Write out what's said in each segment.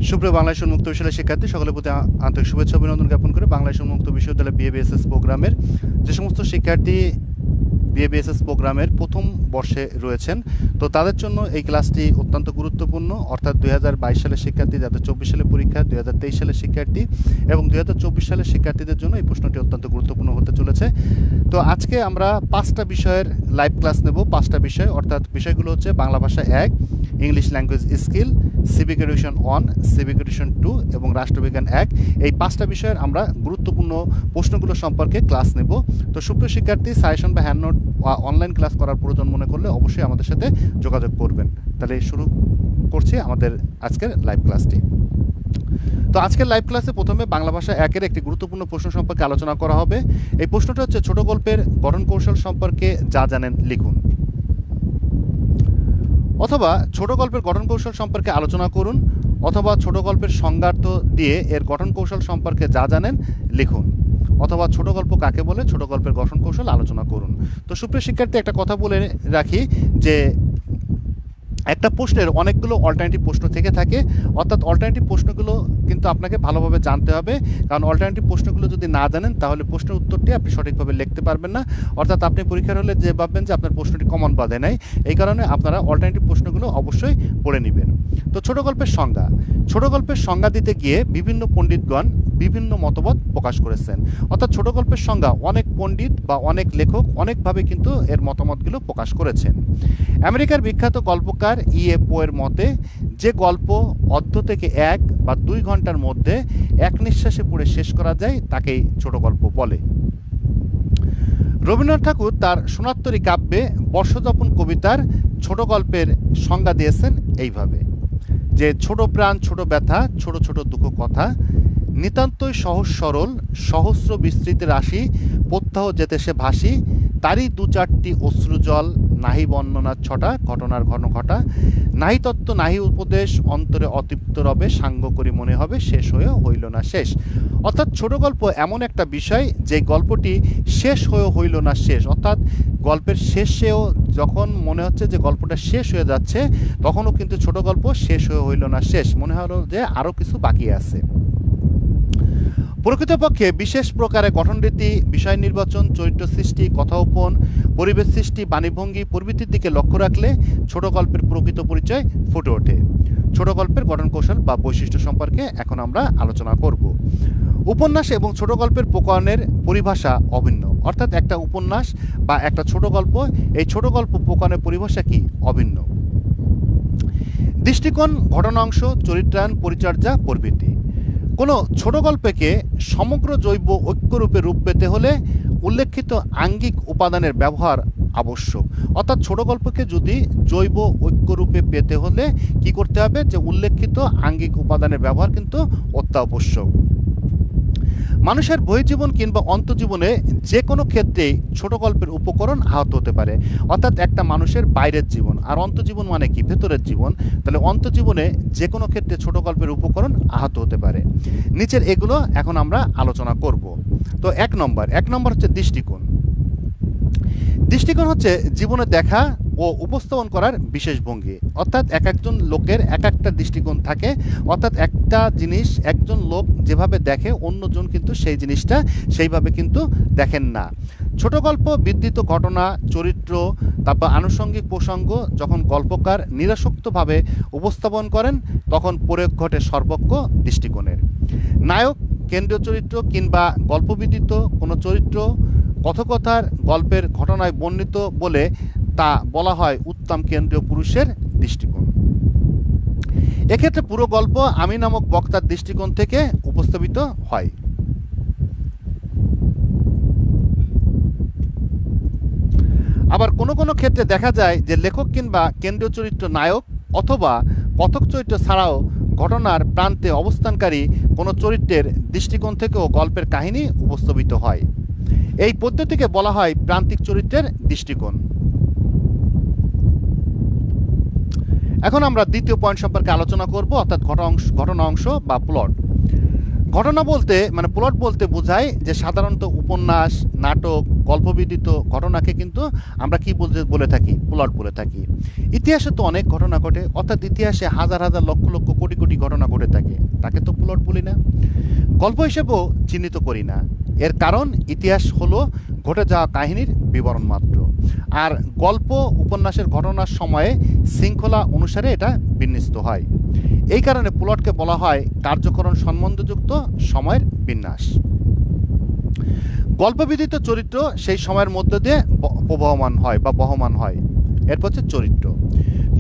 সুপ্রিয় বাংলাদেশ উন্মুক্ত বিশ্ববিদ্যালয়ের শিক্ষার্থী সকলের প্রতি আন্তরিক শুভেচ্ছা অভিনন্দন জ্ঞাপন করে বাংলাদেশ উন্মুক্ত বিশ্ববিদ্যালয় বিএবিএসএস প্রোগ্রামের যে সমস্ত শিক্ষার্থী বিএবিএসএস প্রোগ্রামের প্রথম বর্ষে রয়েছেন, তো তাদের জন্য এই ক্লাসটি অত্যন্ত গুরুত্বপূর্ণ। অর্থাৎ 2022 সালের শিক্ষার্থী, 2024 সালের পরীক্ষা, 2023 সালের শিক্ষার্থী এবং 2024 সালের শিক্ষার্থীদের জন্য এই প্রশ্নটি অত্যন্ত গুরুত্বপূর্ণ হতে চলেছে। তো আজকে আমরা 5টা বিষয়ের লাইভ ক্লাস নেব। 5টা বিষয়, অর্থাৎ বিষয়গুলো হচ্ছে বাংলা ভাষা 1, English language skill, civic education 1, civic education 2 এবং রাষ্ট্রবিজ্ঞান 1। এই 5টা বিষয়ের আমরা গুরুত্বপূর্ণ প্রশ্নগুলো সম্পর্কে ক্লাস নেব। তো সুপ্রিয় শিক্ষার্থী, সাজেশন বা হ্যান্ড নোট অনলাইন ক্লাস করার প্রয়োজন মনে করলে অবশ্যই আমাদের সাথে যোগাযোগ করবেন। তাহলে শুরু করছি আমাদের আজকের লাইভ ক্লাসটি। তো আজকের লাইভ ক্লাসে প্রথমে বাংলা ভাষা 1-এর একটি গুরুত্বপূর্ণ প্রশ্ন সম্পর্কে আলোচনা করা হবে। এই প্রশ্নটা হচ্ছে ছোট গল্পের গঠন কৌশল সম্পর্কে যা জানেন লিখুন, অথবা ছোট গল্পের গঠন কৌশল সম্পর্কে আলোচনা করুন, অথবা ছোট গল্পের সংজ্ঞার্থ দিয়ে এর গঠন কৌশল সম্পর্কে যা জানেন লিখুন, অথবা ছোট গল্প কাকে বলে ছোট গল্পের গঠন কৌশল আলোচনা করুন। তো সুপ্রিয় শিক্ষার্থী, একটা কথা বলে রাখি যে একটা প্রশ্নের অনেকগুলো অল্টারনেটিভ প্রশ্ন থেকে থাকে, অর্থাৎ অল্টারনেটিভ প্রশ্নগুলো কিন্তু আপনাকে ভালোভাবে জানতে হবে, কারণ অল্টারনেটিভ প্রশ্নগুলো যদি না জানেন তাহলে প্রশ্নের উত্তরটি আপনি সঠিকভাবে লিখতে পারবেন না। অর্থাৎ আপনি পরীক্ষার হলে যে ভাববেন যে আপনার প্রশ্নটি কমন বাঁধে নাই, এই কারণে আপনারা অল্টারনেটিভ প্রশ্নগুলো অবশ্যই পড়ে নেবেন। তো ছোট গল্পের সংজ্ঞা। ছোট গল্পের সংজ্ঞা দিতে গিয়ে বিভিন্ন পণ্ডিতগণ বিভিন্ন মতবাদ প্রকাশ করেছেন। অর্থাৎ ছোট গল্পের সংজ্ঞা অনেক পণ্ডিত বা অনেক লেখক অনেকভাবে কিন্তু এর মতামতগুলো প্রকাশ করেছেন। আমেরিকার বিখ্যাত গল্পকার E.A. পোয়ের মতে যে গল্প অর্ধ থেকে 1 বা 2 ঘন্টার মধ্যে এক নিঃশ্বাসে পড়ে শেষ করা যায় তাকেই ছোট গল্প বলে। রবীন্দ্রনাথ ঠাকুর তার সোনারতরী কাব্যে বর্ষযাপন কবিতার ছোট গল্পের সংজ্ঞা দিয়েছেন এইভাবে, যে ছোট প্রাণ ছোট ব্যথা ছোট ছোট দুঃখ কথা, নিতান্তই সহজ সরল সহস্র বিস্তৃত রাশি, প্রত্যাহ যেতে সে ভাসি, তারই 2-4টি অশ্রুজল, নাহি বর্ণনার ছটা ঘটনার ঘন ঘটা, নাহি তত্ত্ব নাহি উপদেশ, অন্তরে অতৃপ্ত রবে, সাঙ্গ করি মনে হবে শেষ হয়েও হইল না শেষ। অর্থাৎ ছোট গল্প এমন একটা বিষয় যে গল্পটি শেষ হয়েও হইল না শেষ, অর্থাৎ গল্পের শেষেও যখন মনে হচ্ছে যে গল্পটা শেষ হয়ে যাচ্ছে তখনও কিন্তু ছোট গল্প শেষ হয়ে হইল না শেষ, মনে হলো যে আরও কিছু বাকি আছে। প্রকৃতপক্ষে বিশেষ প্রকারে গঠনরীতি, বিষয় নির্বাচন, চরিত্র সৃষ্টি, কথাউপন, পরিবেশ সৃষ্টি, বাণীভঙ্গি প্রভৃতির দিকে লক্ষ্য রাখলে ছোট গল্পের প্রকৃত পরিচয় ফুটে ওঠে। ছোট গল্পের গঠন কৌশল বা বৈশিষ্ট্য সম্পর্কে এখন আমরা আলোচনা করব। উপন্যাস এবং ছোট গল্পের প্রকরণের পরিভাষা অভিন্ন, অর্থাৎ একটা উপন্যাস বা একটা ছোট গল্প, এই ছোট গল্প প্রকরণের পরিভাষা কি অভিন্ন। দৃষ্টিকোণ, ঘটনাংশ, চরিত্রায়ন, পরিচর্যা প্রভৃতি। কোনো ছোট গল্পকে সমগ্র জৈব ঐক্যরূপে রূপ পেতে হলে উল্লেখিত আঙ্গিক উপাদানের ব্যবহার আবশ্যক। অর্থাৎ ছোট গল্পকে যদি জৈব ঐক্যরূপে পেতে হলে কি করতে হবে, যে উল্লেখিত আঙ্গিক উপাদানের ব্যবহার কিন্তু অত্যাবশ্যক। মানুষের বহির্জীবন কিংবা অন্তর্জীবনে যে কোনো ক্ষেত্রেই ছোট গল্পের উপকরণ আহত হতে পারে। অর্থাৎ একটা মানুষের বাইরের জীবন, আর অন্তর্জীবন মানে কি ভেতরের জীবন, তাহলে অন্তর্জীবনে যে কোনো ক্ষেত্রে ছোট গল্পের উপকরণ আহত হতে পারে। নিচের এগুলো এখন আমরা আলোচনা করব। তো এক নম্বর হচ্ছে দৃষ্টিকোণ। দৃষ্টিকোণ হচ্ছে জীবনে দেখা ও উপস্থাপন করার বিশেষ ভঙ্গি। অর্থাৎ এক একজন লোকের এক একটা দৃষ্টিকোণ থাকে, অর্থাৎ একটা জিনিস একজন লোক যেভাবে দেখে অন্যজন কিন্তু সেই জিনিসটা সেইভাবে কিন্তু দেখেন না। ছোট গল্প বিধৃত ঘটনা, চরিত্র, তারপর আনুষঙ্গিক প্রসঙ্গ যখন গল্পকার নিরাসক্তভাবে উপস্থাপন করেন তখন প্রয়োগ ঘটে সর্বজ্ঞ দৃষ্টিকোণের। নায়ক, কেন্দ্রীয় চরিত্র কিংবা গল্পবিদিত কোনো চরিত্র কথকথার গল্পের ঘটনায় বর্ণিত বলে তা বলা হয় উত্তম কেন্দ্রীয় পুরুষের দৃষ্টিকোণ। এক্ষেত্রে পুরো গল্প আমি নামক বক্তার দৃষ্টিকোণ থেকে উপস্থাপিত হয়। আবার কোনো কোনো ক্ষেত্রে দেখা যায় যে লেখক কিংবা কেন্দ্রীয় চরিত্র নায়ক অথবা কথক চরিত্র ছাড়াও ঘটনার প্রান্তে অবস্থানকারী কোনো চরিত্রের দৃষ্টিকোণ থেকেও গল্পের কাহিনী উপস্থাপিত হয়। এই পদ্ধতিকে বলা হয় প্রান্তিক চরিত্রের দৃষ্টিকোণ। এখন আমরা দ্বিতীয় পয়েন্ট সম্পর্কে আলোচনা করব, অর্থাৎ ঘটনা অংশ বা প্লট। ঘটনা বলতে মানে প্লট বলতে বোঝায় যে সাধারণত উপন্যাস, নাটক, গল্পবিদিত ঘটনাকে কিন্তু আমরা কি বলে থাকি, প্লট বলে থাকি। ইতিহাসে তো অনেক ঘটনা ঘটে, অর্থাৎ ইতিহাসে হাজার হাজার লক্ষ লক্ষ কোটি কোটি ঘটনা ঘটে থাকে, তাকে তো প্লট বলি না, গল্প হিসেবেও চিহ্নিত করি না। এর কারণ ইতিহাস হলো ঘটে যাওয়া কাহিনীর বিবরণ মাত্র, আর গল্প উপন্যাসের ঘটনার সময়ে শৃঙ্খলা অনুসারে এটা বিন্যস্ত হয়। এই কারণে প্লটকে বলা হয় কার্যকরণ সম্বন্ধযুক্ত সময়ের বিন্যাস। গল্পবিদিত চরিত্র সেই সময়ের মধ্য দিয়ে প্রবহমান হয় বা বহমান হয়। এরপর হচ্ছে চরিত্র।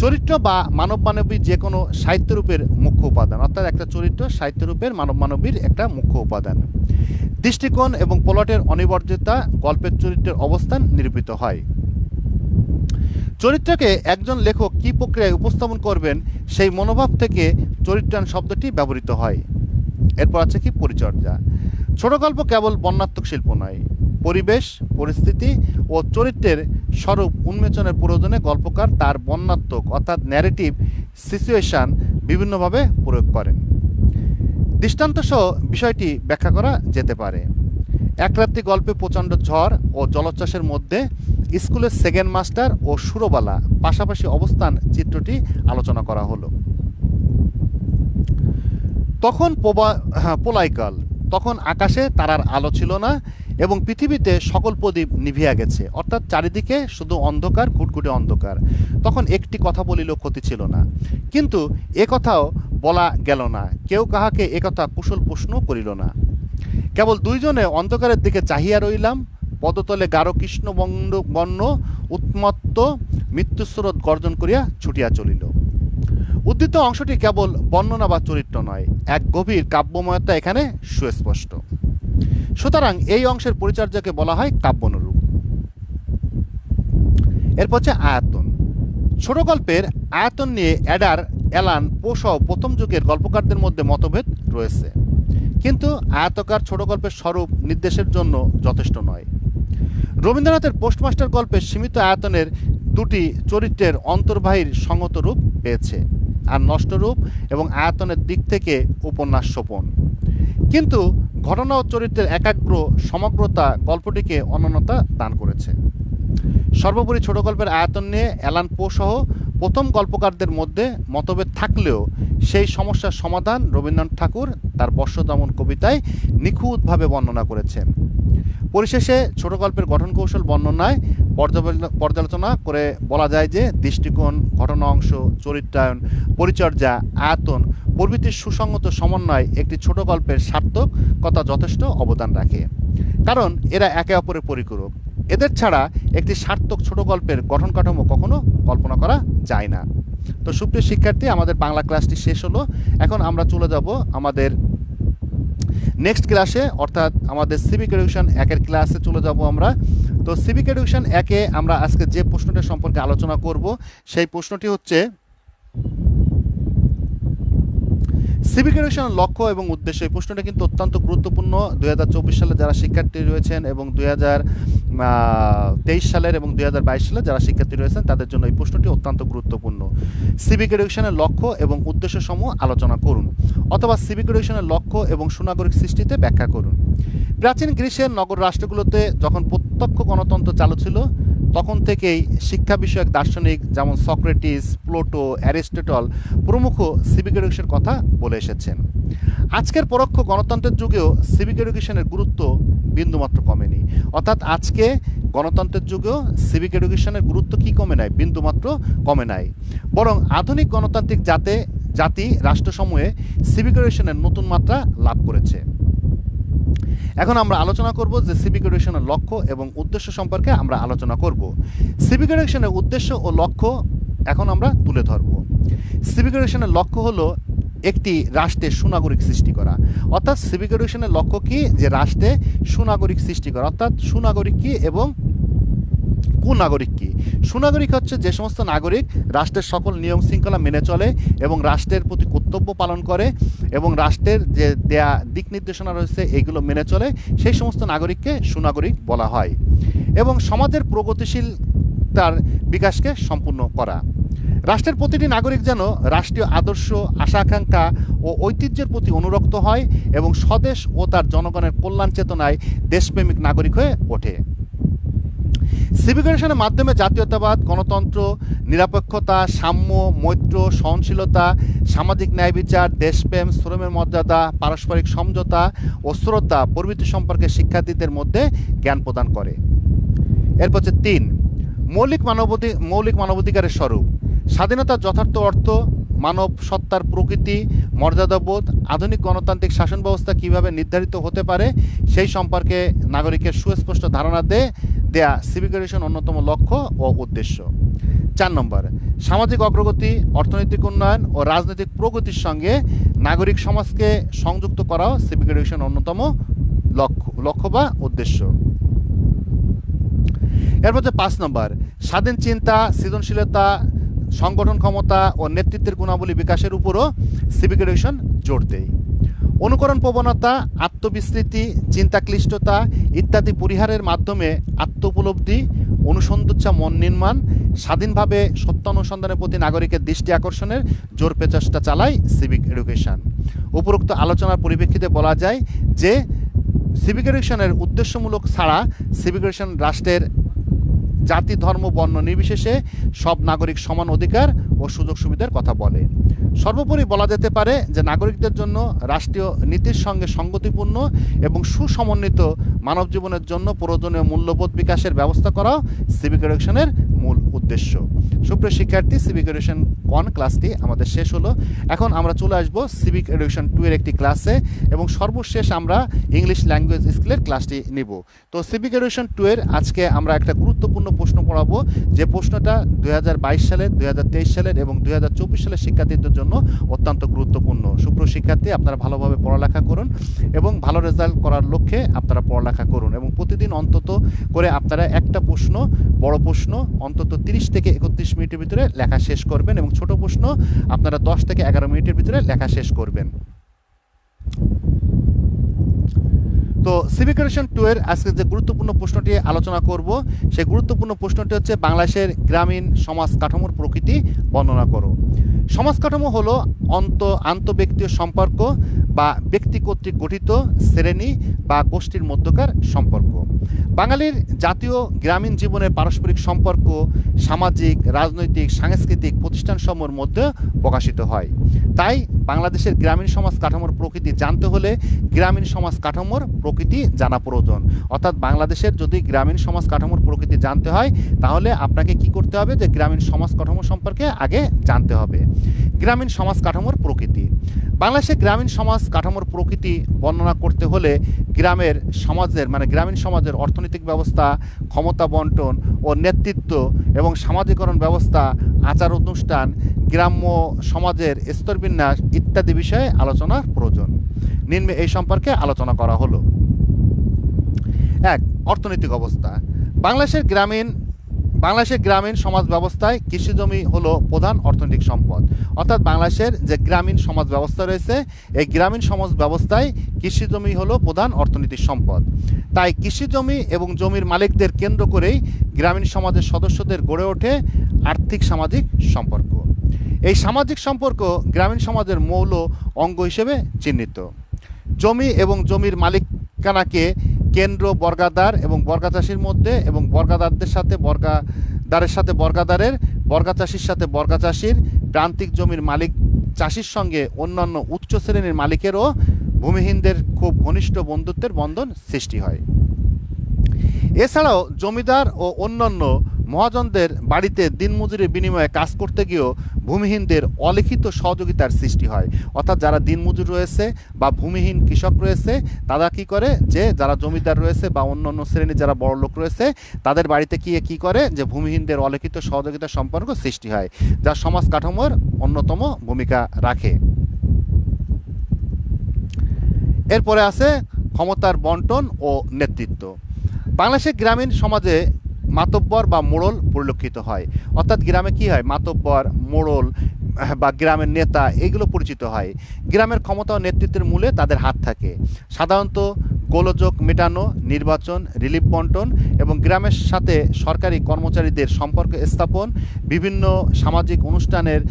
চরিত্র বা মানব মানবীর যে কোনো সাহিত্যরূপের মুখ্য উপাদান, অর্থাৎ একটা চরিত্র সাহিত্যরূপের মানব মানবীর একটা মুখ্য উপাদান। দৃষ্টিকোণ এবং প্লটের অনিবার্যতা গল্পের চরিত্রের অবস্থান নিরূপিত হয়। চরিত্রকে একজন লেখক কী প্রক্রিয়ায় উপস্থাপন করবেন সেই মনোভাব থেকে চরিত্রায়ন শব্দটি ব্যবহৃত হয়। এরপর আছে কি পরিচর্যা। ছোট গল্প কেবল বর্ণনাত্মক শিল্প নয়, পরিবেশ, পরিস্থিতি ও চরিত্রের স্বরূপ উন্মোচনের প্রয়োজনে গল্পকার তার বর্ণনাত্মক অর্থাৎ ন্যারেটিভ সিচুয়েশন বিভিন্নভাবে প্রয়োগ করেন। দৃষ্টান্তসহ বিষয়টি ব্যাখ্যা করা যেতে পারে। এক রাত্রি গল্পে প্রচণ্ড ঝড় ও জলোচ্ছ্বাসের মধ্যে স্কুলের সেকেন্ড মাস্টার ও সুরবালা পাশাপাশি অবস্থান চিত্রটি আলোচনা করা হলো। তখন পোলাইকাল, তখন আকাশে তারার আলো ছিল না এবং পৃথিবীতে সকল প্রদীপ নিভিয়া গেছে, অর্থাৎ চারিদিকে শুধু অন্ধকার, ঘুটঘুটে অন্ধকার। তখন একটি কথা বলিলেও ক্ষতি ছিল না, কিন্তু এ কথাও বলা গেল না, কেউ কাহাকে একথা কুশল প্রশ্ন করিল না। কেবল দুইজনে অন্ধকারের দিকে চাহিয়া রইলাম, পদতলে গাঢ় কৃষ্ণ বর্ণ উন্মত্ত মৃত্যুস্রোত গর্জন করিয়া ছুটিয়া চলিল। উদ্ধৃত অংশটি কেবল বর্ণনা বা চরিত্র নয়, এক গভীর কাব্যময়তা এখানে সুস্পষ্ট। সুতরাং এই অংশের পরিচর্যাকে বলা হয় কাব্যানুরূপ। এরপর হচ্ছে আয়তন। ছোট গল্পের আয়তন নিয়ে অ্যাডার, অ্যালান পো সহ প্রথম যুগের গল্পকারদের মধ্যে মতভেদ রয়েছে, কিন্তু আয়তকার ছোট গল্পের স্বরূপ নির্দেশের জন্য যথেষ্ট নয়। রবীন্দ্রনাথের পোস্টমাস্টার গল্পের সীমিত আয়তনের দুটি চরিত্রের অন্তর্বাহীর সঙ্গত রূপ পেয়েছে, আর নষ্ট রূপ এবং আয়তনের দিক থেকে উপন্যাস সোপন, কিন্তু ঘটনা ও চরিত্রের একাগ্র সমগ্রতা গল্পটিকে অনন্যতা দান করেছে। সর্বোপরি ছোট গল্পের আয়তন নিয়ে অ্যালান পো সহ প্রথম গল্পকারদের মধ্যে মতভেদ থাকলেও সেই সমস্যার সমাধান রবীন্দ্রনাথ ঠাকুর তার বর্ষদমন কবিতায় নিখুঁতভাবে বর্ণনা করেছেন। পরিশেষে ছোট গল্পের গঠন কৌশল বর্ণনায় পর্যালোচনা করে বলা যায় যে দৃষ্টিকোণ, ঘটনা অংশ, চরিত্রায়ন, পরিচর্যা, আয়তন প্রভৃতির সুসংগত সমন্বয় একটি ছোট গল্পের সার্থকতা যথেষ্ট অবদান রাখে, কারণ এরা একে অপরের পরিপূরক। এদের ছাড়া একটি সার্থক ছোট গল্পের গঠন কাঠামো কখনো কল্পনা করা যায় না। তো সুপ্রিয় শিক্ষার্থী, আমাদের বাংলা ক্লাসটি শেষ হলো। এখন আমরা চলে যাব আমাদের নেক্সট ক্লাসে, অর্থাৎ আমাদের সিভিক এডুকেশন 1-এর ক্লাসে চলে যাব আমরা। তো সিভিক এডুকেশন 1-এ আমরা আজকে যে প্রশ্নটা সম্পর্কে আলোচনা করব সেই প্রশ্নটি হচ্ছে সিভিক এডুকেশনের লক্ষ্য এবং উদ্দেশ্য। এই প্রশ্নটা কিন্তু অত্যন্ত গুরুত্বপূর্ণ। 2024 সালে যারা শিক্ষার্থী রয়েছেন এবং 2023 সালের এবং 2022 সালে যারা শিক্ষার্থী রয়েছেন তাদের জন্য এই প্রশ্নটি অত্যন্ত গুরুত্বপূর্ণ। সিভিক এডুকেশনের লক্ষ্য এবং উদ্দেশ্য সমূহ আলোচনা করুন, অথবা সিভিক এডুকেশনের লক্ষ্য এবং সুনাগরিক সৃষ্টিতে ব্যাখ্যা করুন। প্রাচীন গ্রিসের নগর রাষ্ট্রগুলোতে যখন প্রত্যক্ষ গণতন্ত্র চালু ছিল তখন থেকেই শিক্ষা বিষয়ক দার্শনিক যেমন সক্রেটিস, প্লুটো, অ্যারিস্টটল প্রমুখ সিভিক এডুকেশনের কথা বলে এসেছেন। আজকের পরোক্ষ গণতন্ত্রের যুগেও সিভিক এডুকেশনের গুরুত্ব বিন্দুমাত্র কমেনি, অর্থাৎ আজকে গণতন্ত্রের যুগেও সিভিক এডুকেশনের গুরুত্ব কি কমে নাই? বিন্দুমাত্র কমে নাই, বরং আধুনিক গণতান্ত্রিক জাতি রাষ্ট্রসমূহে সিভিক এডুকেশনের নতুন মাত্রা লাভ করেছে। এখন আমরা আলোচনা করব যে সিভিক এডুকেশনের লক্ষ্য এবং উদ্দেশ্য সম্পর্কে আমরা আলোচনা করব। সিভিক এডুকেশনের উদ্দেশ্য ও লক্ষ্য এখন আমরা তুলে ধরব। সিভিক এডুকেশনের লক্ষ্য হলো একটি রাষ্ট্রে সুনাগরিক সৃষ্টি করা, অর্থাৎ সিভিক এডুকেশনের লক্ষ্য কি? যে রাষ্ট্রে সুনাগরিক সৃষ্টি করা, অর্থাৎ সুনাগরিক কি এবং কুনাগরিক কি? সুনাগরিক হচ্ছে যে সমস্ত নাগরিক রাষ্ট্রের সকল নিয়ম শৃঙ্খলা মেনে চলে এবং রাষ্ট্রের প্রতি কর্তব্য পালন করে এবং রাষ্ট্রের যে দেয়া দিক নির্দেশনা রয়েছে এইগুলো মেনে চলে, সেই সমস্ত নাগরিককে সুনাগরিক বলা হয়। এবং সমাজের প্রগতিশীলতার বিকাশকে সম্পূর্ণ করা। রাষ্ট্রের প্রতিটি নাগরিক যেন রাষ্ট্রীয় আদর্শ, আশা আকাঙ্ক্ষা ও ঐতিহ্যের প্রতি অনুরক্ত হয় এবং স্বদেশ ও তার জনগণের কল্যাণ চেতনায় দেশপ্রেমিক নাগরিক হয়ে ওঠে। সিভিক এডুকেশনের মাধ্যমে জাতীয়তাবাদ, গণতন্ত্র, নিরপেক্ষতা, সাম্য, মৈত্র, সহনশীলতা, সামাজিক ন্যায় বিচার, দেশপ্রেম, শ্রমের মর্যাদা, পারস্পরিক সমঝোতা ও শ্রদ্ধা প্রভৃতি সম্পর্কে শিক্ষার্থীদের মধ্যে জ্ঞান প্রদান করে। এরপর হচ্ছে ৩, মৌলিক মানবাধিকারের স্বরূপ। স্বাধীনতার যথার্থ অর্থ, মানব সত্তার প্রকৃতি, মর্যাদাবোধ, আধুনিক গণতান্ত্রিক শাসন ব্যবস্থা কীভাবে নির্ধারিত হতে পারে সেই সম্পর্কে নাগরিকের সুস্পষ্ট ধারণা দেয়া সিভিক এডুকেশন অন্যতম লক্ষ্য ও উদ্দেশ্য। ৪ নম্বর, সামাজিক অগ্রগতি, অর্থনৈতিক উন্নয়ন ও রাজনৈতিক প্রগতির সঙ্গে নাগরিক সমাজকে সংযুক্ত করাও সিভিক এডুকেশন অন্যতম লক্ষ্য বা উদ্দেশ্য। এরপর ৫ নম্বর, স্বাধীন চিন্তা, সৃজনশীলতা, সংগঠন ক্ষমতা ও নেতৃত্বের গুণাবলী বিকাশের উপরও সিভিক এডুকেশন জোর দেয়। অনুকরণ প্রবণতা, আত্মবিস্মৃতি, চিন্তাক্লিষ্টতা ইত্যাদি পরিহারের মাধ্যমে আত্ম উপলব্ধি, অনুসন্ধিৎসা মন নির্মাণ, স্বাধীনভাবে সত্যানুসন্ধানের প্রতি নাগরিকের দৃষ্টি আকর্ষণের জোর প্রচেষ্টা চালায় সিভিক এডুকেশন। উপরোক্ত আলোচনার পরিপ্রেক্ষিতে বলা যায় যে সিভিক এডুকেশনের উদ্দেশ্যমূলক ছাড়া সিভিক এডুকেশন রাষ্ট্রের জাতি, ধর্ম, বর্ণ নির্বিশেষে সব নাগরিক সমান অধিকার ও সুযোগ সুবিধার কথা বলে। সর্বোপরি বলা যেতে পারে যে নাগরিকদের জন্য রাষ্ট্রীয় নীতির সঙ্গে সঙ্গতিপূর্ণ এবং সুসমন্বিত মানব জীবনের জন্য প্রয়োজনীয় মূল্যবোধ বিকাশের ব্যবস্থা করাও সিভিক এডুকেশনের মূল উদ্দেশ্য। সুপ্রিয় শিক্ষার্থী, সিভিক এডুকেশন 1 ক্লাসটি আমাদের শেষ হলো। এখন আমরা চলে আসবো সিভিক এডুকেশন 2 এর একটি ক্লাসে এবং সর্বশেষ আমরা ইংলিশ ল্যাঙ্গুয়েজ স্কিলের ক্লাসটি নিব। তো সিভিক এডুকেশন 2 এর আজকে আমরা একটা গুরুত্বপূর্ণ প্রশ্ন পড়াবো, যে প্রশ্নটা 2022 সালের, 2023 সালের এবং 2024 সালের শিক্ষার্থীদের জন্য অত্যন্ত গুরুত্বপূর্ণ। সুপ্রিয় শিক্ষার্থী, আপনারা ভালোভাবে পড়ালেখা করুন এবং ভালো রেজাল্ট করার লক্ষ্যে আপনারা পড়ালেখা করুন এবং প্রতিদিন অন্তত করে আপনারা একটা প্রশ্ন, বড় প্রশ্ন অন্তত 30 থেকে 31 মিনিটের ভিতরে লেখা শেষ করবেন এবং ছোট প্রশ্ন আপনারা 10 থেকে 11 মিনিটের ভিতরে লেখা শেষ করবেন। তো সিভিক এডুকেশন 2 এর আজকে যে গুরুত্বপূর্ণ প্রশ্নটি আলোচনা করব, সেই গুরুত্বপূর্ণ প্রশ্নটি হচ্ছে বাংলাদেশের গ্রামীণ সমাজ কাঠামোর প্রকৃতি বর্ণনা করো। সমাজ কাঠামো হলো আন্তঃব্যক্তিয় সম্পর্ক বা ব্যক্তি কর্তৃক গঠিত শ্রেণী বা গোষ্ঠীর মধ্যকার সম্পর্ক। বাঙালির জাতীয় গ্রামীণ জীবনের পারস্পরিক সম্পর্ক সামাজিক, রাজনৈতিক, সাংস্কৃতিক প্রতিষ্ঠানসমূহের মধ্যে প্রকাশিত হয়। তাই বাংলাদেশের গ্রামীণ সমাজ কাঠামোর প্রকৃতি জানতে হলে গ্রামীণ সমাজ কাঠামোর প্রকৃতি জানা প্রয়োজন। অর্থাৎ বাংলাদেশের যদি গ্রামীণ সমাজ কাঠামোর প্রকৃতি জানতে হয় তাহলে আপনাকে কি করতে হবে, যে গ্রামীণ সমাজ কাঠামো সম্পর্কে আগে জানতে হবে। গ্রামীণ সমাজ কাঠামোর প্রকৃতি। বাংলাদেশের গ্রামীণ সমাজ কাঠামোর প্রকৃতি বর্ণনা করতে হলে গ্রামীণ সমাজের অর্থনৈতিক ব্যবস্থা, ক্ষমতা বন্টন ও নেতৃত্ব এবং সামাজিকরণ ব্যবস্থা, আচার অনুষ্ঠান, গ্রাম্য সমাজের স্তরবিন্যাস ইত্যাদি বিষয়ে আলোচনার প্রয়োজন। নিম্নে এই সম্পর্কে আলোচনা করা হলো। 1. অর্থনৈতিক অবস্থা। বাংলাদেশের গ্রামীণ সমাজ ব্যবস্থায় কৃষিজমি হলো প্রধান অর্থনৈতিক সম্পদ। অর্থাৎ বাংলাদেশের যে গ্রামীণ সমাজ ব্যবস্থা রয়েছে, এই গ্রামীণ সমাজ ব্যবস্থায় কৃষিজমি হলো প্রধান অর্থনৈতিক সম্পদ। তাই কৃষিজমি এবং জমির মালিকদের কেন্দ্র করেই গ্রামীণ সমাজের সদস্যদের গড়ে ওঠে আর্থিক সামাজিক সম্পর্ক। এই সামাজিক সম্পর্ক গ্রামীণ সমাজের মৌল অঙ্গ হিসেবে চিহ্নিত। জমি এবং জমির মালিকানাকে কেন্দ্র বর্গাদার এবং বর্গাচাষীর মধ্যে এবং বর্গাদারদের সাথে বর্গাদারের, বর্গাচাষীর সাথে বর্গাচাষীর, প্রান্তিক জমির মালিক চাষির সঙ্গে অন্যান্য উচ্চ শ্রেণীর মালিকেরও ভূমিহীনদের খুব ঘনিষ্ঠ বন্ধুত্বের বন্ধন সৃষ্টি হয়। এছাড়াও জমিদার ও অন্যান্য মহাজনদের বাড়িতে দিনমজুরির বিনিময়ে কাজ করতে গিয়েও ভূমিহীনদের অলিখিত সহযোগিতার সৃষ্টি হয়। অর্থাৎ যারা দিনমজুর রয়েছে বা ভূমিহীন কৃষক রয়েছে, তারা কি করে, যে যারা জমিদার রয়েছে বা অন্যান্য শ্রেণীর যারা বড় লোক রয়েছে তাদের বাড়িতে কি করে, যে ভূমিহীনদের অলিখিত সহযোগিতার সম্পর্ক সৃষ্টি হয়, যা সমাজ কাঠামোর অন্যতম ভূমিকা রাখে। এরপরে আছে ক্ষমতার বন্টন ও নেতৃত্ব। বাংলাদেশের গ্রামীণ সমাজে মাতব্বর বা মোড়ল পরিলক্ষিত হয়। অর্থাৎ গ্রামে কি হয়, মাতব্বর, মোড়ল বা গ্রামের নেতা এগুলো পরিচিত হয়। গ্রামের ক্ষমতা ও নেতৃত্বের মূলে তাদের হাত থাকে। সাধারণত গোলযোগ মেটানো, নির্বাচন, রিলিফ বন্টন এবং গ্রামের সাথে সরকারি কর্মচারীদের সম্পর্ক স্থাপন, বিভিন্ন সামাজিক অনুষ্ঠানের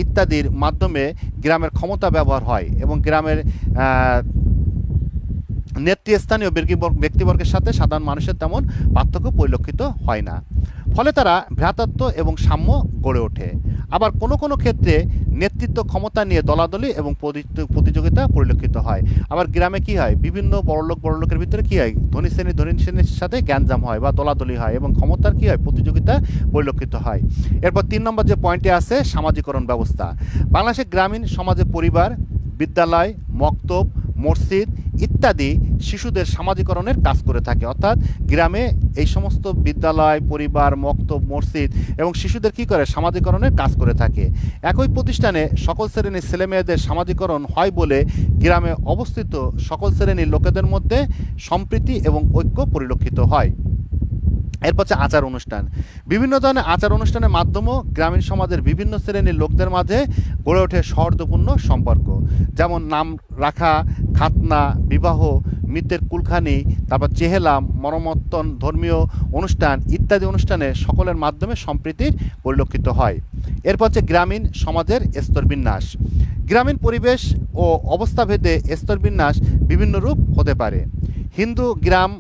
ইত্যাদির মাধ্যমে গ্রামের ক্ষমতা ব্যবহার হয় এবং গ্রামের নেতৃস্থানীয় ব্যক্তিবর্গের সাথে সাধারণ মানুষের তেমন পার্থক্য পরিলক্ষিত হয় না। ফলে তারা ভ্রাতৃত্ব এবং সাম্য গড়ে ওঠে। আবার কোনো কোনো ক্ষেত্রে নেতৃত্ব ক্ষমতা নিয়ে দলাদলি এবং প্রতিযোগিতা পরিলক্ষিত হয়। আবার গ্রামে কি হয়, বিভিন্ন বড়লোকের ভিতরে কি হয়, ধনী শ্রেণীর সাথে গ্যাঞ্জাম হয় বা দলাদলি হয় এবং ক্ষমতার কি হয়, প্রতিযোগিতা পরিলক্ষিত হয়। এরপর 3 নম্বর যে পয়েন্টে আছে সামাজিকরণ ব্যবস্থা। বাংলাদেশের গ্রামীণ সমাজে পরিবার, বিদ্যালয়, মক্তব, মসজিদ ইত্যাদি শিশুদের সামাজিকরণের কাজ করে থাকে। অর্থাৎ গ্রামে এই সমস্ত বিদ্যালয়, পরিবার, মক্তব, মসজিদ এবং শিশুদের কি করে, সামাজিকরণের কাজ করে থাকে। একই প্রতিষ্ঠানে সকল শ্রেণীর ছেলেমেয়েদের সামাজিকরণ হয় বলে গ্রামে অবস্থিত সকল শ্রেণীর লোকেদের মধ্যে সম্প্রীতি এবং ঐক্য পরিলক্ষিত হয়। এরপর হচ্ছে আচার অনুষ্ঠান। বিভিন্ন ধরনের আচার অনুষ্ঠানের মাধ্যমেও গ্রামীণ সমাজের বিভিন্ন শ্রেণীর লোকদের মাঝে গড়ে ওঠে সৌহার্দ্যপূর্ণ সম্পর্ক। যেমন নাম রাখা, খাতনা, বিবাহ, মৃতের কুলখানি, তারপর চেহেলাম, মরমত্তন, ধর্মীয় অনুষ্ঠান ইত্যাদি অনুষ্ঠানে সকলের মাধ্যমে সম্প্রীতির পরিলক্ষিত হয়। এরপর হচ্ছে গ্রামীণ সমাজের স্তরবিন্যাস। গ্রামীণ পরিবেশ ও অবস্থাভেদে স্তরবিন্যাস বিভিন্ন রূপ হতে পারে। হিন্দু গ্রাম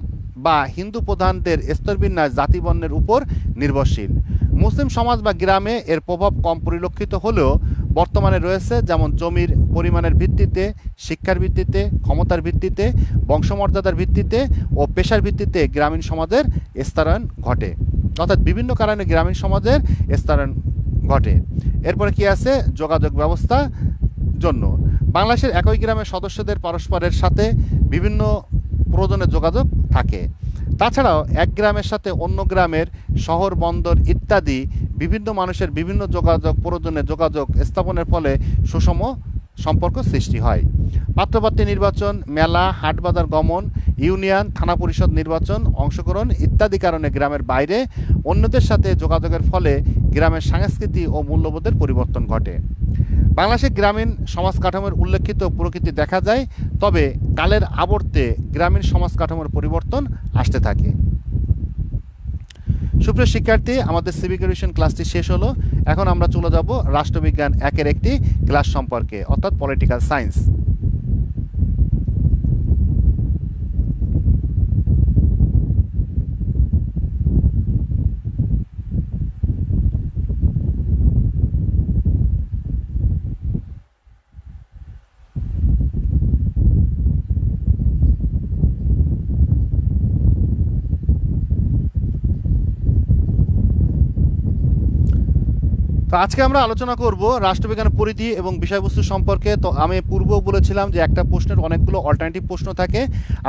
বা হিন্দু প্রধানদের স্তরবিন্যাস জাতিবর্ণের উপর নির্ভরশীল। মুসলিম সমাজ বা গ্রামে এর প্রভাব কম পরিলক্ষিত হলেও বর্তমানে রয়েছে, যেমন জমির পরিমাণের ভিত্তিতে, শিক্ষার ভিত্তিতে, ক্ষমতার ভিত্তিতে, বংশমর্যাদার ভিত্তিতে ও পেশার ভিত্তিতে গ্রামীণ সমাজের স্তরায়ন ঘটে। অর্থাৎ বিভিন্ন কারণে গ্রামীণ সমাজের স্তরায়ন ঘটে। এরপরে কি আছে, যোগাযোগ ব্যবস্থা জন্য। বাংলাদেশের একই গ্রামের সদস্যদের পরস্পরের সাথে বিভিন্ন প্রয়োজনে যোগাযোগ থাকে। তাছাড়াও এক গ্রামের সাথে অন্য গ্রামের শহর, বন্দর ইত্যাদি বিভিন্ন মানুষের বিভিন্ন প্রয়োজনে যোগাযোগ স্থাপনের ফলে সুষম সম্পর্ক সৃষ্টি হয়। পাত্রপাত্রী নির্বাচন, মেলা, হাটবাজার গমন, ইউনিয়ন, থানা পরিষদ নির্বাচন, অংশগ্রহণ ইত্যাদি কারণে গ্রামের বাইরে অন্যদের সাথে যোগাযোগের ফলে গ্রামের সংস্কৃতি ও মূল্যবোধের পরিবর্তন ঘটে। বাংলাদেশের গ্রামীণ সমাজ কাঠামোর উল্লেখিত প্রকৃতি দেখা যায়, তবে কালের আবর্তে গ্রামীণ সমাজ কাঠামোর পরিবর্তন আসতে থাকে। সুপ্রিয় শিক্ষার্থী, আমাদের সিভিক এডুকেশন ক্লাসটি শেষ হলো। এখন আমরা চলে যাব রাষ্ট্রবিজ্ঞান 1-এর একটি ক্লাস সম্পর্কে, অর্থাৎ পলিটিক্যাল সায়েন্স। তো আজকে আমরা আলোচনা করব রাষ্ট্রবিজ্ঞানের পরিধি এবং বিষয়বস্তু সম্পর্কে। তো আমি পূর্বেও বলেছিলাম যে একটা প্রশ্নের অনেকগুলো অল্টারনেটিভ প্রশ্ন থাকে,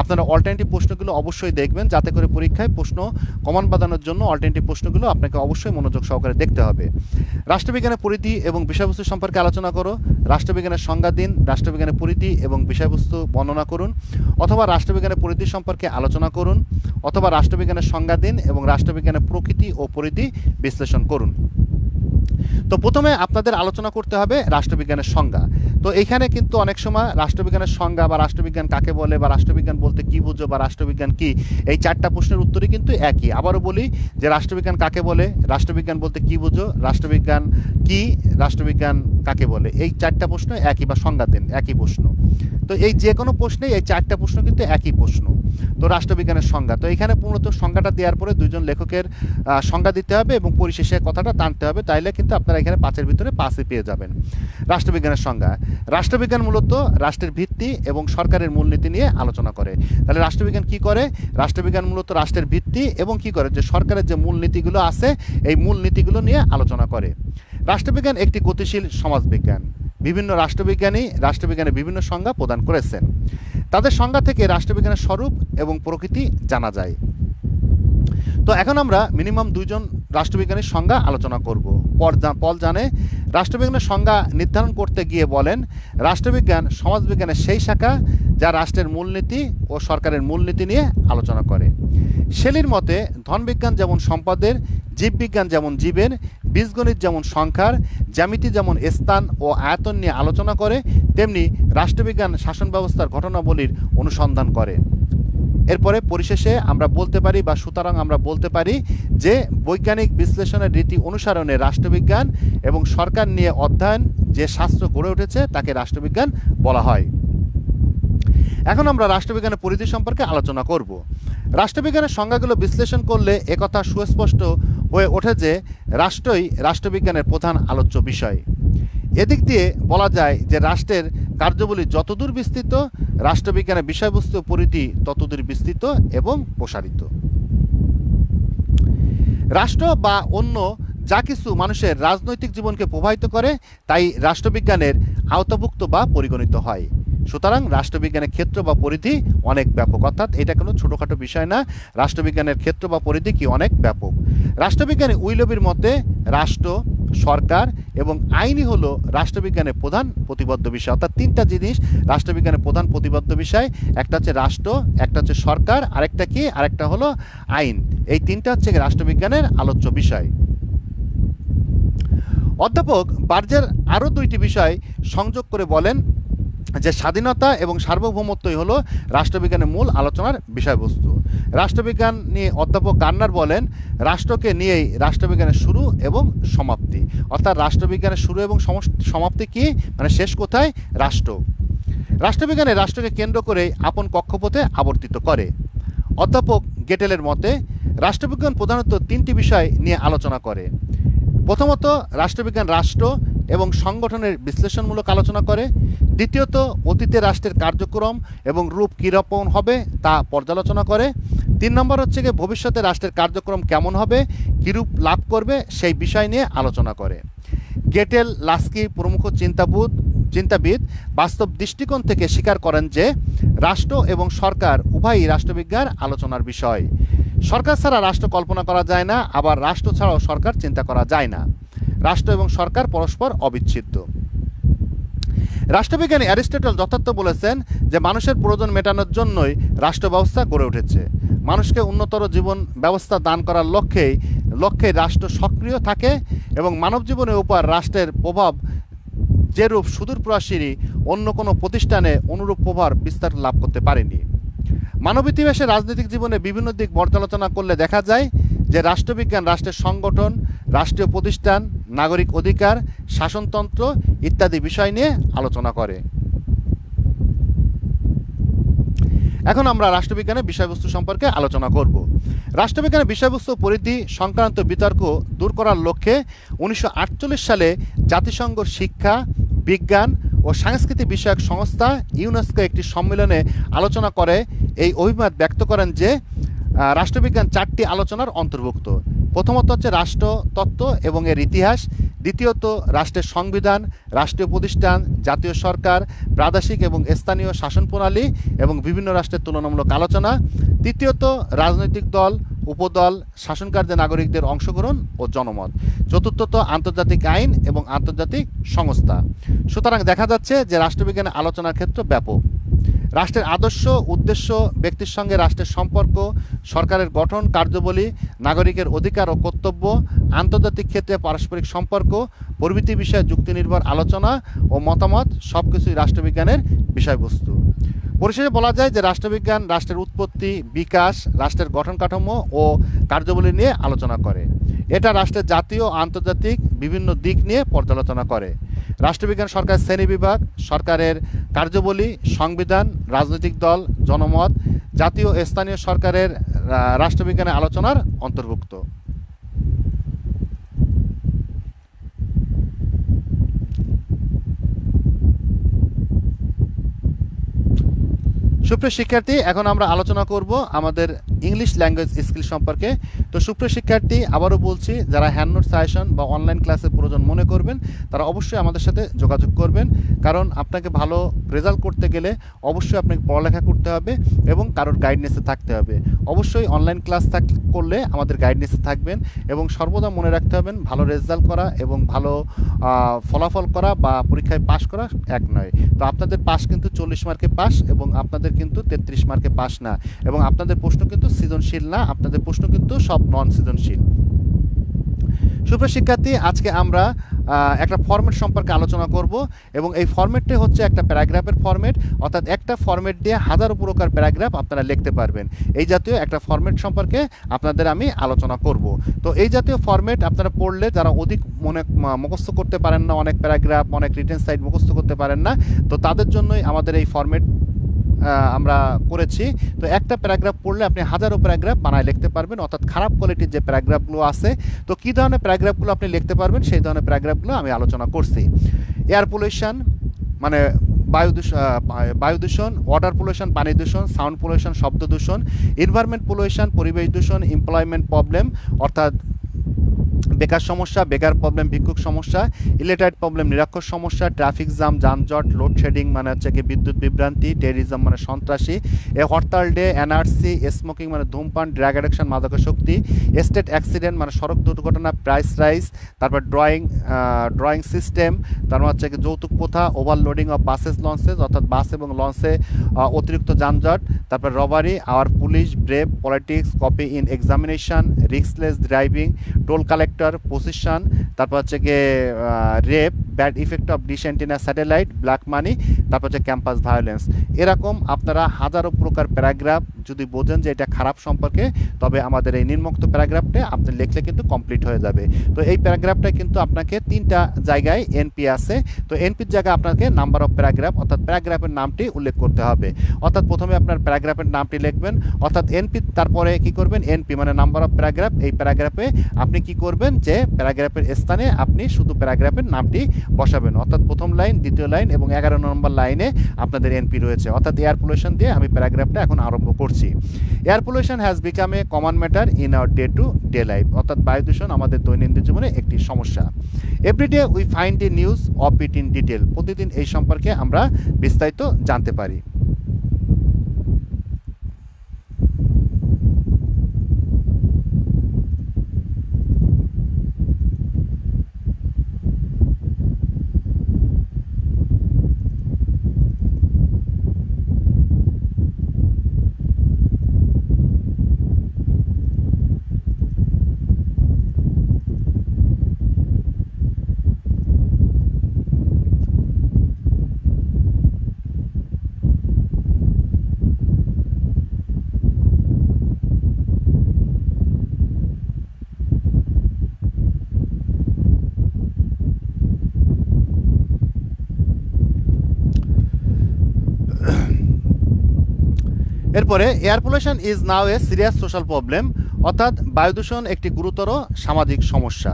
আপনারা অল্টারনেটিভ প্রশ্নগুলো অবশ্যই দেখবেন, যাতে করে পরীক্ষায় প্রশ্ন কমন বাঁধানোর জন্য অল্টারনেটিভ প্রশ্নগুলো আপনাকে অবশ্যই মনোযোগ সহকারে দেখতে হবে। রাষ্ট্রবিজ্ঞানের পরিধি এবং বিষয়বস্তু সম্পর্কে আলোচনা করো, রাষ্ট্রবিজ্ঞানের সংজ্ঞা দিন, রাষ্ট্রবিজ্ঞানের পরিধি এবং বিষয়বস্তু বর্ণনা করুন, অথবা রাষ্ট্রবিজ্ঞানের পরিধি সম্পর্কে আলোচনা করুন, অথবা রাষ্ট্রবিজ্ঞানের সংজ্ঞা দিন এবং রাষ্ট্রবিজ্ঞানের প্রকৃতি ও পরিধি বিশ্লেষণ করুন। তো প্রথমে আপনাদের আলোচনা করতে হবে রাষ্ট্রবিজ্ঞানের সংজ্ঞা। তো এখানে কিন্তু অনেক সময় রাষ্ট্রবিজ্ঞানের সংজ্ঞা বা রাষ্ট্রবিজ্ঞান কাকে বলে বা রাষ্ট্রবিজ্ঞান বলতে কি বুঝো বা রাষ্ট্রবিজ্ঞান কি, এই 4টা প্রশ্নের উত্তরই কিন্তু একই। আবারও বলি যে রাষ্ট্রবিজ্ঞান কাকে বলে, রাষ্ট্রবিজ্ঞান বলতে কি বুঝো, রাষ্ট্রবিজ্ঞান কি, রাষ্ট্রবিজ্ঞান কাকে বলে, এই 4টা প্রশ্ন একই বা সংজ্ঞা দেন একই প্রশ্ন। তো এই যে কোনো প্রশ্নে এই 4টা প্রশ্ন কিন্তু একই প্রশ্ন। তো রাষ্ট্রবিজ্ঞানের সংজ্ঞা, তো এখানে মূলত সংজ্ঞাটা দেওয়ার পরে দুইজন লেখকের সংজ্ঞা দিতে হবে এবং পরিশেষে কথাটা টানতে হবে, তাইলে কিন্তু আপনারা এখানে 5-এর ভিতরে 5ই পেয়ে যাবেন। রাষ্ট্রবিজ্ঞানের সংজ্ঞা, রাষ্ট্রবিজ্ঞান মূলত রাষ্ট্রের ভিত্তি এবং সরকারের মূলনীতি নিয়ে আলোচনা করে। তাহলে রাষ্ট্রবিজ্ঞান কি করে, রাষ্ট্রবিজ্ঞান মূলত রাষ্ট্রের ভিত্তি এবং কি করে, যে সরকারের যে মূলনীতিগুলো আছে এই মূলনীতিগুলো নিয়ে আলোচনা করে। রাষ্ট্রবিজ্ঞান একটি গতিশীল সমাজবিজ্ঞান। বিভিন্ন রাষ্ট্রবিজ্ঞানী রাষ্ট্রবিজ্ঞানের বিভিন্ন সংজ্ঞা প্রদান করেছেন। তাদের সংজ্ঞা থেকে রাষ্ট্রবিজ্ঞানের স্বরূপ এবং প্রকৃতি জানা যায়। তো এখন আমরা মিনিমাম 2জন রাষ্ট্রবিজ্ঞানীর সংজ্ঞা আলোচনা করব। পল জানে রাষ্ট্রবিজ্ঞানের সংজ্ঞা নির্ধারণ করতে গিয়ে বলেন, রাষ্ট্রবিজ্ঞান সমাজবিজ্ঞানের সেই শাখা যা রাষ্ট্রের মূলনীতি ও সরকারের মূলনীতি নিয়ে আলোচনা করে। শেলির মতে ধনবিজ্ঞান যেমন সম্পদের, জীববিজ্ঞান যেমন জীবের, বীজগণিত যেমন সংখ্যার, জ্যামিতি যেমন স্থান ও আয়তন নিয়ে আলোচনা করে, তেমনি রাষ্ট্রবিজ্ঞান শাসন ব্যবস্থার ঘটনাবলীর অনুসন্ধান করে। এরপরে পরিশেষে আমরা বলতে পারি বা সুতরাং আমরা বলতে পারি যে বৈজ্ঞানিক বিশ্লেষণের রীতি অনুসরণে রাষ্ট্রবিজ্ঞান এবং সরকার নিয়ে অধ্যয়ন যে শাস্ত্র গড়ে উঠেছে তাকে রাষ্ট্রবিজ্ঞান বলা হয়। এখন আমরা রাষ্ট্রবিজ্ঞানের পরিধি সম্পর্কে আলোচনা করব। রাষ্ট্রবিজ্ঞানের সংজ্ঞাগুলো বিশ্লেষণ করলে একথা সুস্পষ্ট হয়ে ওঠে যে রাষ্ট্রই রাষ্ট্রবিজ্ঞানের প্রধান আলোচ্য বিষয়। এদিক দিয়ে বলা যায় যে রাষ্ট্রের কার্যাবলী যতদূর বিস্তৃত, রাষ্ট্রবিজ্ঞানের বিষয়বস্তু পরিধি ততদূর বিস্তৃত এবং প্রসারিত। রাষ্ট্র বা অন্য যা কিছু মানুষের রাজনৈতিক জীবনকে প্রভাবিত করে তাই রাষ্ট্রবিজ্ঞানের আওতাভুক্ত বা পরিগণিত হয়। সুতরাং রাষ্ট্রবিজ্ঞানের ক্ষেত্র বা পরিধি অনেক ব্যাপক, অর্থাৎ এটা কোনো ছোটোখাটো বিষয় না। রাষ্ট্রবিজ্ঞানের ক্ষেত্র বা পরিধি কি অনেক ব্যাপক। রাষ্ট্রবিজ্ঞানী উইলবির মতে রাষ্ট্র, সরকার এবং আইনই হলো রাষ্ট্রবিজ্ঞানের প্রধান প্রতিবদ্ধ বিষয়। অর্থাৎ তিনটা জিনিস রাষ্ট্রবিজ্ঞানের প্রধান প্রতিবদ্ধ বিষয়। একটা হচ্ছে রাষ্ট্র, একটা হচ্ছে সরকার, আরেকটা কি, আরেকটা হলো আইন। এই তিনটা হচ্ছে রাষ্ট্রবিজ্ঞানের আলোচ্য বিষয়। অধ্যাপক বার্জের আরও দুইটি বিষয় সংযোগ করে বলেন যে স্বাধীনতা এবং সার্বভৌমত্বই হলো রাষ্ট্রবিজ্ঞানের মূল আলোচনার বিষয়বস্তু। রাষ্ট্রবিজ্ঞান নিয়ে অধ্যাপক গার্নার বলেন রাষ্ট্রকে নিয়েই রাষ্ট্রবিজ্ঞানের শুরু এবং সমাপ্তি। অর্থাৎ রাষ্ট্রবিজ্ঞানের শুরু এবং সমাপ্তি কি, মানে শেষ কোথায়, রাষ্ট্র। রাষ্ট্রবিজ্ঞানে রাষ্ট্রকে কেন্দ্র করেই আপন কক্ষপথে আবর্তিত করে। অধ্যাপক গেটেলের মতে রাষ্ট্রবিজ্ঞান প্রধানত তিনটি বিষয় নিয়ে আলোচনা করে। প্রথমত রাষ্ট্রবিজ্ঞান রাষ্ট্র এবং সংগঠনের বিশ্লেষণমূলক আলোচনা করে। দ্বিতীয়ত অতীতে রাষ্ট্রের কার্যক্রম এবং রূপ কীরকম হবে তা পর্যালোচনা করে। 3 নম্বর হচ্ছে গিয়ে ভবিষ্যতে রাষ্ট্রের কার্যক্রম কেমন হবে, কীরূপ লাভ করবে সেই বিষয় নিয়ে আলোচনা করে। গেটেল, লাস্কি প্রমুখ চিন্তাবিদ বাস্তব দৃষ্টিকোণ থেকে স্বীকার করেন যে রাষ্ট্র এবং সরকার উভয়ই রাষ্ট্রবিজ্ঞান আলোচনার বিষয়। সরকার ছাড়া রাষ্ট্র কল্পনা করা যায় না, আবার রাষ্ট্র ছাড়াও সরকার চিন্তা করা যায় না। রাষ্ট্র এবং সরকার পরস্পর অবিচ্ছেদ্য। রাষ্ট্রবিজ্ঞানী অ্যারিস্টটল যথার্থ বলেছেন যে মানুষের প্রয়োজন মেটানোর জন্যই রাষ্ট্র ব্যবস্থা গড়ে উঠেছে। মানুষকে উন্নতর জীবন ব্যবস্থা দান করার লক্ষ্যে রাষ্ট্র সক্রিয় থাকে এবং মানব জীবনের উপর রাষ্ট্রের প্রভাব যেরূপ সুদূর প্রসারী অন্য কোনো প্রতিষ্ঠানে অনুরূপ প্রভাব বিস্তার লাভ করতে পারেনি। মানব ইতিহাসে রাজনৈতিক জীবনে বিভিন্ন দিক পর্যালোচনা করলে দেখা যায় যে রাষ্ট্রবিজ্ঞান রাষ্ট্রের সংগঠন, রাষ্ট্রীয় প্রতিষ্ঠান, নাগরিক অধিকার, শাসনতন্ত্র ইত্যাদি বিষয় নিয়ে আলোচনা করে। এখন আমরা রাষ্ট্রবিজ্ঞানের বিষয়বস্তু সম্পর্কে আলোচনা করব। রাষ্ট্রবিজ্ঞানের বিষয়বস্তু পরিধি সংক্রান্ত বিতর্ক দূর করার লক্ষ্যে 1948 সালে জাতিসংঘ শিক্ষা, বিজ্ঞান ও সাংস্কৃতিক বিষয়ক সংস্থা ইউনেস্কো একটি সম্মেলনে আলোচনা করে এই অভিমত ব্যক্ত করেন যে রাষ্ট্রবিজ্ঞান 4টি আলোচনার অন্তর্ভুক্ত। প্রথমত হচ্ছে রাষ্ট্রতত্ত্ব এবং এর ইতিহাস, দ্বিতীয়ত রাষ্ট্রের সংবিধান, রাষ্ট্রীয় প্রতিষ্ঠান, জাতীয় সরকার, প্রাদেশিক এবং স্থানীয় শাসন প্রণালী এবং বিভিন্ন রাষ্ট্রের তুলনামূলক আলোচনা, তৃতীয়ত রাজনৈতিক দল, উপদল, শাসনকার্যে নাগরিকদের অংশগ্রহণ ও জনমত, চতুর্থত আন্তর্জাতিক আইন এবং আন্তর্জাতিক সংস্থা। সুতরাং দেখা যাচ্ছে যে রাষ্ট্রবিজ্ঞানের আলোচনার ক্ষেত্র ব্যাপক। রাষ্ট্রের আদর্শ, উদ্দেশ্য, ব্যক্তির সঙ্গে রাষ্ট্রের সম্পর্ক, সরকারের গঠন, কার্যাবলী, নাগরিকের অধিকার ও কর্তব্য, আন্তর্জাতিক ক্ষেত্রে পারস্পরিক সম্পর্ক প্রভৃতি বিষয়ে যুক্তিনির্ভর আলোচনা ও মতামত সবকিছুই রাষ্ট্রবিজ্ঞানের বিষয়বস্তু। পরিশেষে বলা যায় যে রাষ্ট্রবিজ্ঞান রাষ্ট্রের উৎপত্তি, বিকাশ, রাষ্ট্রের গঠন কাঠামো ও কার্যাবলী নিয়ে আলোচনা করে। এটা রাষ্ট্রের জাতীয় ও আন্তর্জাতিক বিভিন্ন দিক নিয়ে পর্যালোচনা করে। রাষ্ট্রবিজ্ঞান সরকার শ্রেণীবিভাগ, সরকারের কার্যাবলী, সংবিধান, রাজনৈতিক দল, জনমত, জাতীয় ও স্থানীয় সরকারের রাষ্ট্রবিজ্ঞানের আলোচনার অন্তর্ভুক্ত। সুপ্রিয় শিক্ষার্থী, এখন আমরা আলোচনা করব আমাদের ইংলিশ ল্যাঙ্গুয়েজ স্কিল সম্পর্কে। তো সুপ্রিয় শিক্ষার্থী, আবারও বলছি, যারা হ্যান্ড নোট সাজেশন বা অনলাইন ক্লাসের প্রয়োজন মনে করবেন তারা অবশ্যই আমাদের সাথে যোগাযোগ করবেন। কারণ আপনাকে ভালো রেজাল্ট করতে গেলে অবশ্যই আপনাকে পড়ালেখা করতে হবে এবং কারোর গাইডনেসে থাকতে হবে। অবশ্যই অনলাইন ক্লাস করলে আমাদের গাইডনেসে থাকবেন এবং সর্বদা মনে রাখতে হবেন ভালো রেজাল্ট করা এবং ভালো ফলাফল করা বা পরীক্ষায় পাশ করা এক নয়। তো আপনাদের পাস কিন্তু 40 মার্কে পাস এবং আপনাদের কিন্তু 33 মার্কে পাস না, এবং আপনাদের প্রশ্ন কিন্তু সৃজনশীল না, আপনাদের প্রশ্ন কিন্তু সব নন সৃজনশীল। সুপ্রিয় শিক্ষার্থী, আজকে আমরা একটা ফরম্যাট সম্পর্কে আলোচনা করব এবং এই ফরম্যাটটি হচ্ছে একটা প্যারাগ্রাফের ফরম্যাট, অর্থাৎ একটা ফরম্যাট দিয়ে হাজারো প্রকার প্যারাগ্রাফ আপনারা লিখতে পারবেন। এই জাতীয় একটা ফরম্যাট সম্পর্কে আপনাদের আমি আলোচনা করব। তো এই জাতীয় ফরম্যাট আপনারা পড়লে যারা অধিক মুখস্থ করতে পারেন না, অনেক প্যারাগ্রাফ অনেক রিটেন সাইড মুখস্থ করতে পারেন না, তো তাদের জন্যই আমাদের এই ফরম্যাট আমরা করেছি। তো একটা প্যারাগ্রাফ পড়লে আপনি হাজারো প্যারাগ্রাফ বানায় লিখতে পারবেন, অর্থাৎ খারাপ কোয়ালিটির যে প্যারাগ্রাফগুলো আছে, তো কী ধরনের প্যারাগ্রাফগুলো আপনি লিখতে পারবেন সেই ধরনের প্যারাগ্রাফগুলো আমি আলোচনা করছি। এয়ার পলিউশন মানে বায়ু দূষণ, ওয়াটার পলিউশন পানি দূষণ, সাউন্ড পলিউশন শব্দ দূষণ, এনভায়রনমেন্ট পলিউশন পরিবেশ দূষণ, এমপ্লয়মেন্ট প্রবলেম অর্থাৎ বেকার সমস্যা, বেকার প্রবলেম ভিক্ষুক সমস্যা, ইলেকট্রিক প্রবলেম নিরক্ষর সমস্যা, ট্রাফিক জ্যাম যানজট, লোডশেডিং মানে হচ্ছে কি বিদ্যুৎ বিভ্রান্তি, টেরিজম মানে সন্ত্রাসী, হরতাল ডে, এনআরসি, স্মোকিং মানে ধূমপান, ড্রাগ অ্যাডিকশন মাদকাসক্তি, স্টেট অ্যাক্সিডেন্ট মানে সড়ক দুর্ঘটনা, প্রাইস রাইজ, তারপর ড্রয়িং সিস্টেম, তারপর হচ্ছে কি যৌতুক প্রথা, ওভারলোডিং অফ বাসেস লঞ্চেস অর্থাৎ বাস এবং লঞ্চে অতিরিক্ত যানজট, তারপর robbery, our police, brave, politics, copy in examination, riskless driving, toll collector, position, তারপর হচ্ছে গিয়ে rape, bad effect of dish antenna satellite, black money, তারপর হচ্ছে ক্যাম্পাস ভায়োলেন্স। এরকম আপনারা হাজারো প্রকার প্যারাগ্রাফ যদি বোঝেন যে এটা খারাপ সম্পর্কে, তবে আমাদের এই নিম্নোক্ত প্যারাগ্রাফটা আপনি লিখলে কিন্তু কমপ্লিট হয়ে যাবে। তো এই প্যারাগ্রাফটা কিন্তু আপনাকে 3টা জায়গায় এনপি আছে। তো এনপির জায়গায় আপনাকে নাম্বার অফ প্যারাগ্রাফ অর্থাৎ প্যারাগ্রাফের নামটি উল্লেখ করতে হবে। অর্থাৎ প্রথমে আপনার প্যারাগ্রাফের নামটি লিখবেন, অর্থাৎ এনপি, তারপরে কি করবেন এনপি মানে নাম্বার অফ প্যারাগ্রাফ। এই প্যারাগ্রাফে আপনি কি করবেন যে প্যারাগ্রাফের স্থানে আপনি শুধু প্যারাগ্রাফের নামটি বসাবেন, অর্থাৎ প্রথম লাইন, দ্বিতীয় লাইন এবং 11 নম্বর লাইনে আপনাদের এনপি রয়েছে। অর্থাৎ এয়ার পলিউশন দিয়ে আমি প্যারাগ্রাফটা এখন আরম্ভ করছি। Air pollution has become a common matter in our day to day life, অর্থাৎ বায়ু দূষণ আমাদের দৈনন্দিন জীবনে একটি সমস্যা। Everyday we find the news of it in detail, প্রতিদিন এই সম্পর্কে আমরা বিস্তারিত জানতে পারি। এরপরে air pollution is now a serious social problem, অর্থাৎ বায়ু দূষণ একটি গুরুতর সামাজিক সমস্যা।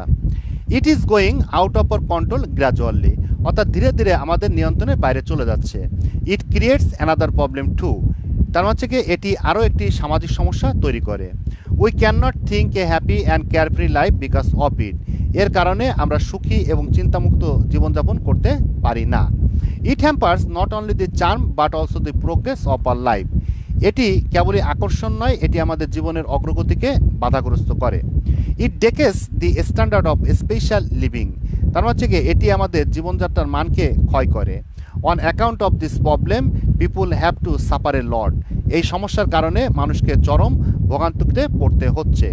It is going out of our control gradually, অর্থাৎ ধীরে ধীরে আমাদের নিয়ন্ত্রণের বাইরে চলে যাচ্ছে। It creates another problem too, তার হচ্ছে কি এটি আরও একটি সামাজিক সমস্যা তৈরি করে। We can not think A happy and carefree life because of it, এর কারণে আমরা সুখী এবং চিন্তামুক্ত জীবনযাপন করতে পারি না। It hampers not only the charm but also the progress of our life, এটি কেবলই আকর্ষণ নয়, এটি আমাদের জীবনের অগ্রগতিকে বাধাগ্রস্ত করে। It decays the standard of special living, তার হচ্ছে কি এটি আমাদের জীবনযাত্রার মানকে ক্ষয় করে। On account of this problem people have to suffer a lot, এই সমস্যার কারণে মানুষকে চরম ভোগান্তিতে পড়তে হচ্ছে।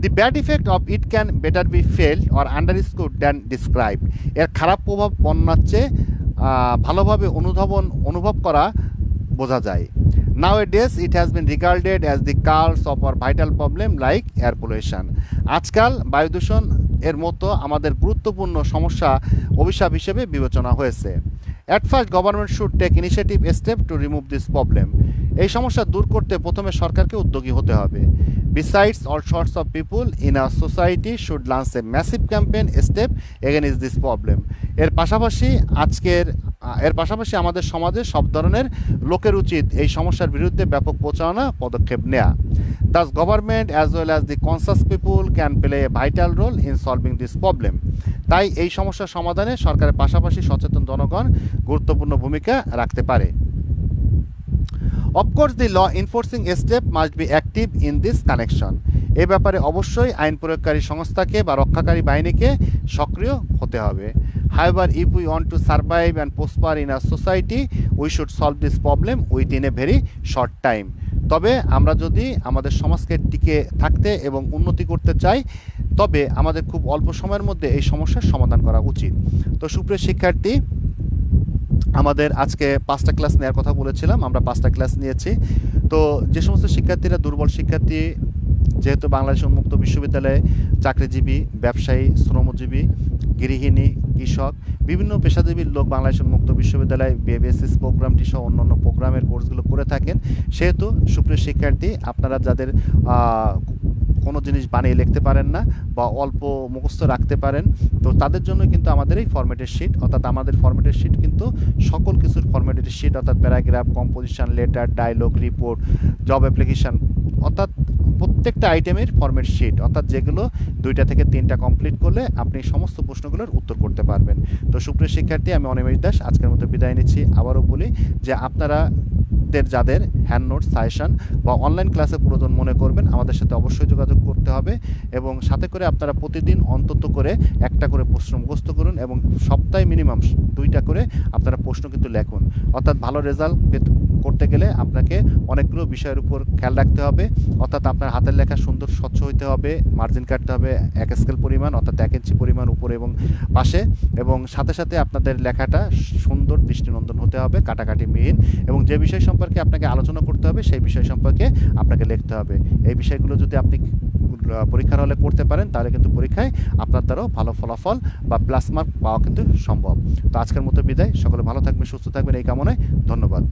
The bad effect of it can better be felt or understood than describe, এর খারাপ প্রভাব বর্ণনার চেয়ে ভালোভাবে অনুভব করা বোঝা যায়। Nowadays it has been regarded as the cause of our vital problem like air pollution, আজকাল বায়ু দূষণ এর মতো আমাদের গুরুত্বপূর্ণ সমস্যা অভিশাপ হিসেবে বিবেচনা হয়েছে। At first government should take initiative step to remove this problem, এই সমস্যা দূর করতে প্রথমে সরকারকে উদ্যোগী হতে হবে। Besides, all sorts of people in our society should launch a massive campaign step against this problem, এর পাশাপাশি আমাদের সমাজে সব ধরনের লোকের উচিত এই সমস্যার বিরুদ্ধে ব্যাপক প্রচারণা পদক্ষেপ নেওয়া। Thus government as well as the conscious people can play a vital role in solving this problem, তাই এই সমস্যার সমাধানে সরকারের পাশাপাশি সচেতন জনগণ গুরুত্বপূর্ণ ভূমিকা রাখতে পারে। Of course the law enforcing step must be active in this connection, এই ব্যাপারে অবশ্যই আইন প্রয়োগকারী সংস্থাকে বা রক্ষাকারী বাহিনীকে সক্রিয় হতে হবে। However, if we want to survive and prosper in our society, we should solve this problem within a very short time, তবে আমরা যদি আমাদের সমাজকে টিকে থাকতে এবং উন্নতি করতে চাই, তবে আমাদের খুব অল্প সময়ের মধ্যে এই সমস্যার সমাধান করা উচিত। তো সুপ্রিয় শিক্ষার্থী, আমাদের আজকে 5টা ক্লাস নেওয়ার কথা বলেছিলাম, আমরা 5টা ক্লাস নিয়েছি। তো যে সমস্ত শিক্ষার্থীরা দুর্বল শিক্ষার্থী, যেহেতু বাংলাদেশ উন্মুক্ত বিশ্ববিদ্যালয়ে চাকরিজীবী, ব্যবসায়ী, শ্রমজীবী, গৃহিণী, কৃষক, বিভিন্ন পেশাজীবী লোক বাংলাদেশ উন্মুক্ত বিশ্ববিদ্যালয় বিএবিএসএস প্রোগ্রামটি সহ অন্যান্য প্রোগ্রামের কোর্সগুলো করে থাকেন, সেহেতু সুপ্রিয় শিক্ষার্থী, আপনারা যাদের কোনো জিনিস বানিয়ে লিখতে পারেন না বা অল্প মুখস্থ রাখতে পারেন, তো তাদের জন্য কিন্তু আমাদের এই ফরম্যাটের শিট, অর্থাৎ আমাদের ফরম্যাটের শিট কিন্তু সকল কিছুর ফরম্যাটের শিট, অর্থাৎ paragraph, composition, letter, dialogue, report, job application, অর্থাৎ প্রত্যেকটা আইটেমের ফরম্যাট শিট, অর্থাৎ যেগুলো 2টা থেকে 3টা কমপ্লিট করলে আপনি সমস্ত প্রশ্নগুলোর উত্তর করতে পারবেন। তো সুপ্রিয় শিক্ষার্থী, আমি অনিমেষ দাস আজকের মতো বিদায় নিচ্ছি। আবারও বলি যে আপনারা যাদের হ্যান্ড নোট, সাজেশন বা অনলাইন ক্লাসে প্রয়োজন মনে করবেন, আমাদের সাথে অবশ্যই যোগাযোগ করতে হবে এবং সাথে করে আপনারা প্রতিদিন অন্তত করে একটা করে প্রশ্ন মুখস্থ করুন এবং সপ্তাহে মিনিমাম 2টা করে আপনারা প্রশ্ন কিন্তু লেখুন। অর্থাৎ ভালো রেজাল্ট করতে গেলে আপনাকে অনেকগুলো বিষয়ের উপর খেয়াল রাখতে হবে, অর্থাৎ আপনার হাতের লেখা সুন্দর স্বচ্ছ হইতে হবে, মার্জিন কাটতে হবে 1 স্কেল পরিমাণ, অর্থাৎ 1 ইঞ্চি পরিমাণ উপরে এবং পাশে, এবং সাথে সাথে আপনাদের লেখাটা সুন্দর দৃষ্টিনন্দন হতে হবে, কাটাকাটিবিহীন, এবং যে বিষয় সম্পর্কে আপনাকে আলোচনা করতে হবে সেই বিষয় সম্পর্কে আপনাকে লিখতে হবে। এই বিষয়গুলো যদি আপনি পরীক্ষার হলে করতে পারেন, তাহলে কিন্তু পরীক্ষায় আপনার দ্বারাও ভালো ফলাফল বা প্লাস মার্ক পাওয়া কিন্তু সম্ভব। তো আজকের মতো বিদায়, সকলে ভালো থাকবেন, সুস্থ থাকবেন এই কামনায়, ধন্যবাদ।